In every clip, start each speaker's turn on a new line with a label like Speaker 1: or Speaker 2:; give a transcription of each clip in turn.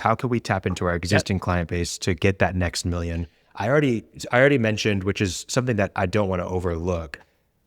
Speaker 1: How can we tap into our existing client base to get that next million? I already mentioned, which is something that I don't want to overlook.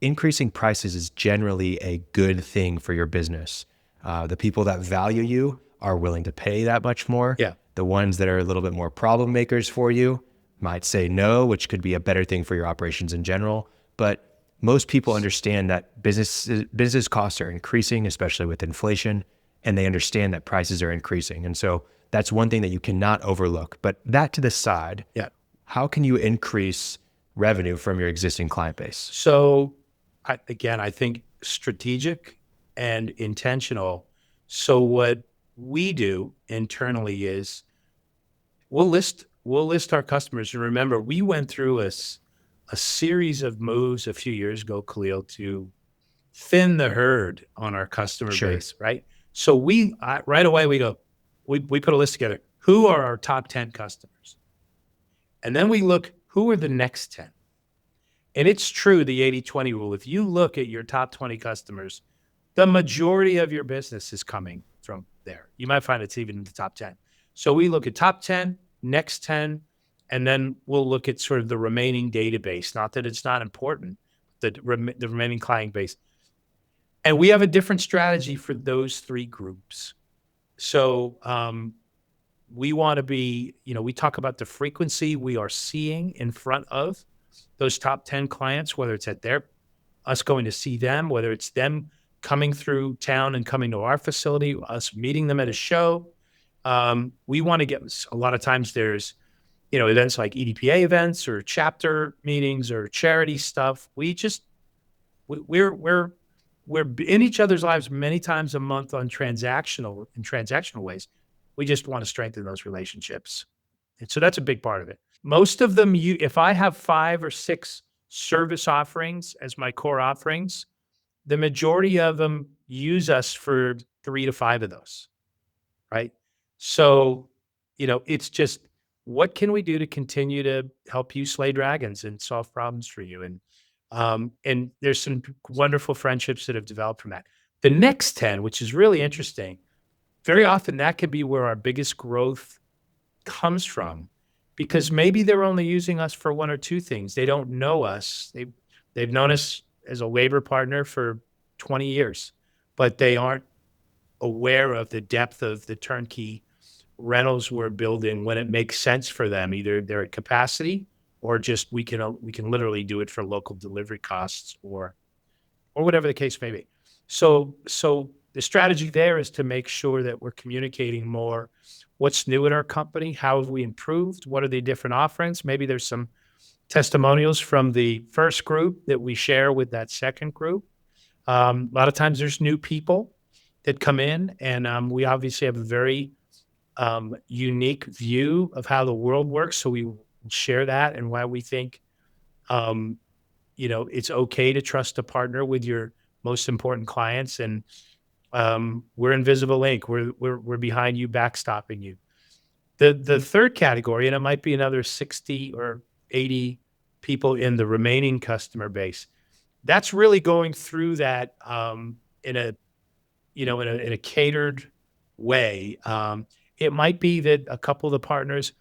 Speaker 1: Increasing prices is generally a good thing for your business. The people that value you are willing to pay that much more.
Speaker 2: Yeah.
Speaker 1: The ones that are a little bit more problem makers for you might say no, which could be a better thing for your operations in general. But most people understand that business costs are increasing, especially with inflation, and they understand that prices are increasing. And so that's one thing that you cannot overlook. But that to the side,
Speaker 2: Yeah.
Speaker 1: how can you increase revenue from your existing client base?
Speaker 2: So I think strategic and intentional. So what we do internally is we'll list our customers. And remember, we went through a series of moves a few years ago, Khalil, to thin the herd on our customer base, right? So right away we put a list together. Who are our top 10 customers? And then we look, who are the next 10? And it's true, the 80-20 rule. If you look at your top 20 customers, the majority of your business is coming from there. You might find it's even in the top 10. So we look at top 10, next 10, and then we'll look at sort of the remaining database. Not that it's not important, the remaining client base. And we have a different strategy for those three groups. So we want to be, we talk about the frequency we are seeing in front of those top 10 clients, whether it's us going to see them, whether it's them coming through town and coming to our facility, us meeting them at a show. We want to get, a lot of times there's, events like EDPA events or chapter meetings or charity stuff. We're in each other's lives many times a month in transactional ways. We just want to strengthen those relationships. And so that's a big part of it. Most of them, if I have 5 or 6 service offerings as my core offerings, the majority of them use us for 3 to 5 of those, right? So, it's just, what can we do to continue to help you slay dragons and solve problems for you? And there's some wonderful friendships that have developed from that. The next 10, which is really interesting, very often that could be where our biggest growth comes from, because maybe they're only using us for 1 or 2 things. They don't know us. They've known us as a labor partner for 20 years, but they aren't aware of the depth of the turnkey rentals we're building when it makes sense for them. Either they're at capacity or just we can literally do it for local delivery costs or whatever the case may be. So the strategy there is to make sure that we're communicating more what's new in our company, how have we improved, what are the different offerings. Maybe there's some testimonials from the first group that we share with that second group. A lot of times there's new people that come in, and we obviously have a very unique view of how the world works. So we share that and why we think, it's okay to trust a partner with your most important clients. And we're invisible ink. We're behind you, backstopping you. The third category, and it might be another 60 or 80 people in the remaining customer base. That's really going through that in a catered way. It might be that a couple of the partners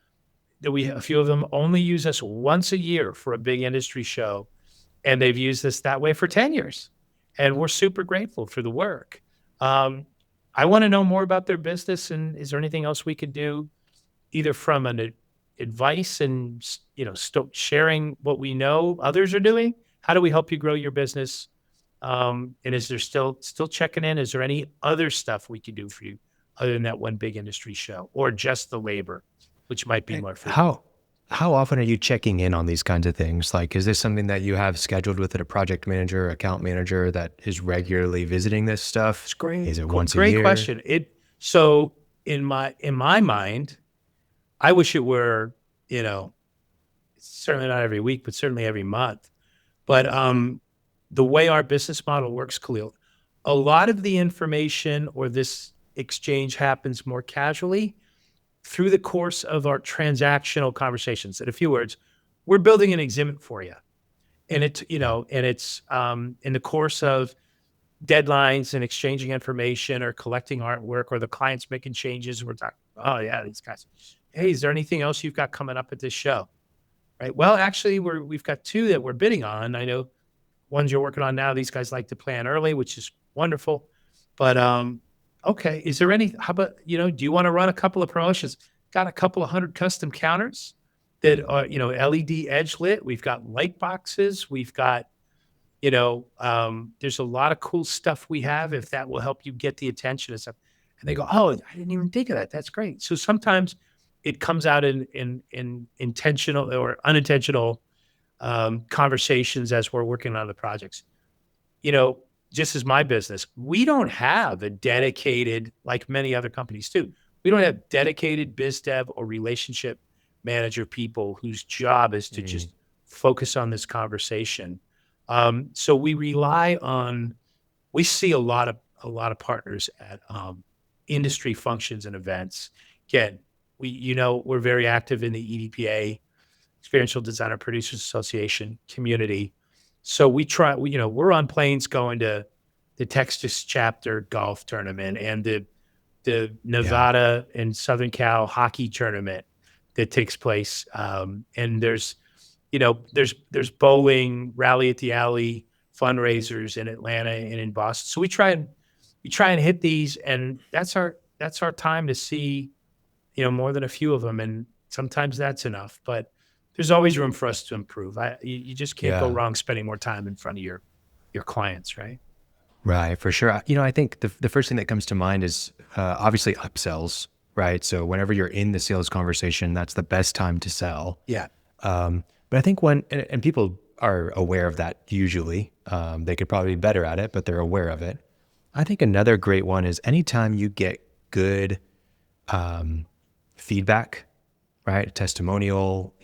Speaker 2: a few of them only use us once a year for a big industry show, and they've used us that way for 10 years. And we're super grateful for the work. I want to know more about their business, and is there anything else we could do, either from an advice and sharing what we know others are doing? How do we help you grow your business? And is there still checking in? Is there any other stuff we could do for you other than that one big industry show, or just the labor, which might be more frequent?
Speaker 1: How often are you checking in on these kinds of things? Like, is this something that you have scheduled with a project manager, account manager that is regularly visiting this stuff?
Speaker 2: It's great.
Speaker 1: Is it once a year?
Speaker 2: Great question. So in my mind, I wish it were, certainly not every week, but certainly every month. But the way our business model works, Khalil, a lot of the information or this exchange happens more casually through the course of our transactional conversations. In a few words, we're building an exhibit for you. And it's in the course of deadlines and exchanging information or collecting artwork, or the client's making changes. Oh yeah, these guys. Hey, is there anything else you've got coming up at this show? Right. Well, actually, we've got two that we're bidding on. I know ones you're working on now. These guys like to plan early, which is wonderful. But okay, is there any? How about do you want to run a couple of promotions? Got a couple of hundred custom counters that are LED edge lit. We've got light boxes. We've got there's a lot of cool stuff we have if that will help you get the attention and stuff. And they go, oh, I didn't even think of that. That's great. So sometimes it comes out in intentional or unintentional conversations as we're working on the projects. Just as my business, we don't have a dedicated, like many other companies do. We don't have dedicated biz dev or relationship manager people whose job is to just focus on this conversation. So we see a lot of partners at industry functions and events. Again, we're very active in the EDPA, Experiential Designer Producers Association community. So we're on planes going to the Texas chapter golf tournament and the Nevada and Southern Cal hockey tournament that takes place. And there's bowling, rally at the alley fundraisers in Atlanta and in Boston. So we try and hit these, and that's our time to see, more than a few of them. And sometimes that's enough, but there's always room for us to improve. You just can't go wrong spending more time in front of your clients, right?
Speaker 1: Right, for sure. I think the first thing that comes to mind is obviously upsells, right? So whenever you're in the sales conversation, that's the best time to sell.
Speaker 2: Yeah.
Speaker 1: But I think and people are aware of that usually. They could probably be better at it, but they're aware of it. I think another great one is anytime you get good feedback, right? Testimonial,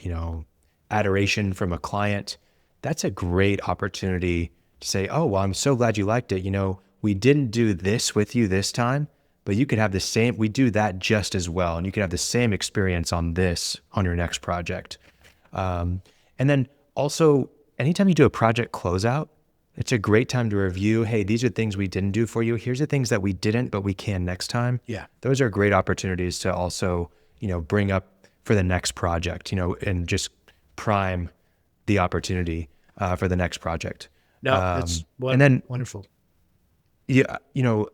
Speaker 1: adoration from a client. That's a great opportunity to say, oh, well, I'm so glad you liked it. We didn't do this with you this time, but you could have we do that just as well. And you could have the same experience on your next project. And then also, anytime you do a project closeout, it's a great time to review, hey, these are things we didn't do for you. Here's the things that we didn't, but we can next time.
Speaker 2: Yeah.
Speaker 1: Those are great opportunities to also, bring up for the next project, and just prime the opportunity for the next project.
Speaker 2: No, that's
Speaker 1: and then
Speaker 2: wonderful.
Speaker 1: Yeah,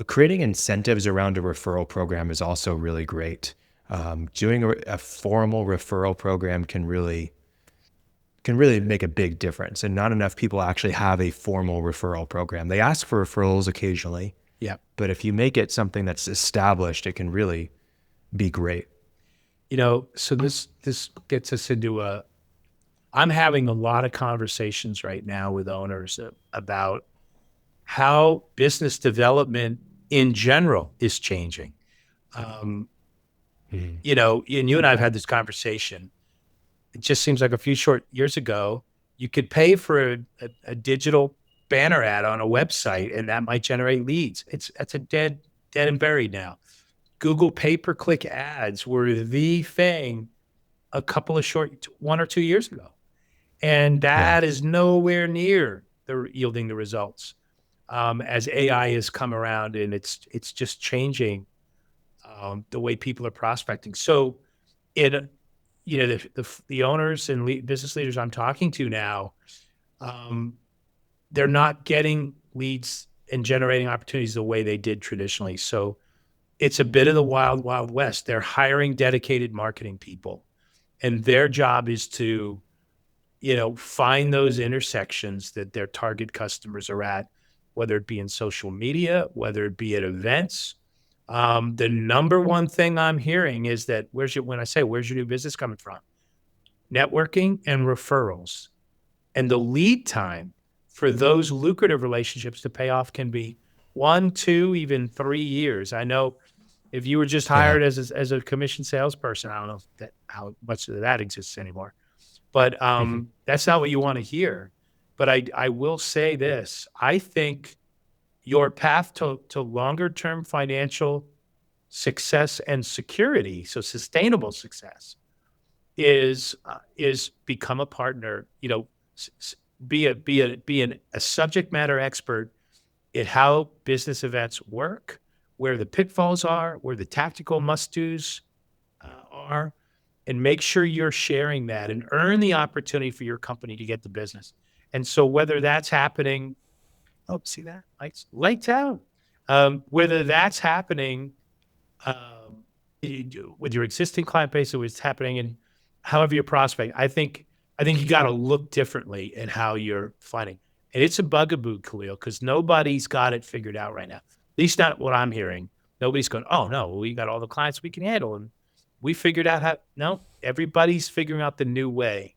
Speaker 1: creating incentives around a referral program is also really great. Doing a formal referral program can really make a big difference. And not enough people actually have a formal referral program. They ask for referrals occasionally.
Speaker 2: Yeah.
Speaker 1: But if you make it something that's established, it can really be great.
Speaker 2: So this gets us into I'm having a lot of conversations right now with owners about how business development in general is changing. And you and I have had this conversation. It just seems like a few short years ago, you could pay for a digital banner ad on a website, and that might generate leads. That's a dead and buried now. Google pay-per-click ads were the thing a couple of 1 or 2 years ago. And that is nowhere near yielding the results as AI has come around, and it's just changing the way people are prospecting. So the owners and business leaders I'm talking to now, they're not getting leads and generating opportunities the way they did traditionally. So it's a bit of the wild, wild west. They're hiring dedicated marketing people, and their job is to, find those intersections that their target customers are at, whether it be in social media, whether it be at events. The number one thing I'm hearing is that where's your new business coming from? Networking and referrals. And the lead time for those lucrative relationships to pay off can be 1, 2, even 3 years. I know if you were just hired as a commission salesperson, I don't know how much of that exists anymore, but that's not what you want to hear. But I will say this: I think your path to longer term financial success and security, so sustainable success, is become a partner. Be a subject matter expert at how business events work, where the pitfalls are, where the tactical must-dos are, and make sure you're sharing that and earn the opportunity for your company to get the business. And so whether that's happening, oh, see that? Lights out. Whether that's happening with your existing client base or it's happening in however you prospect, I think you got to look differently at how you're finding. And it's a bugaboo, Khalil, because nobody's got it figured out right now. At least not what I'm hearing. Nobody's going, oh no, we got all the clients we can handle, and we figured out how. No, everybody's figuring out the new way.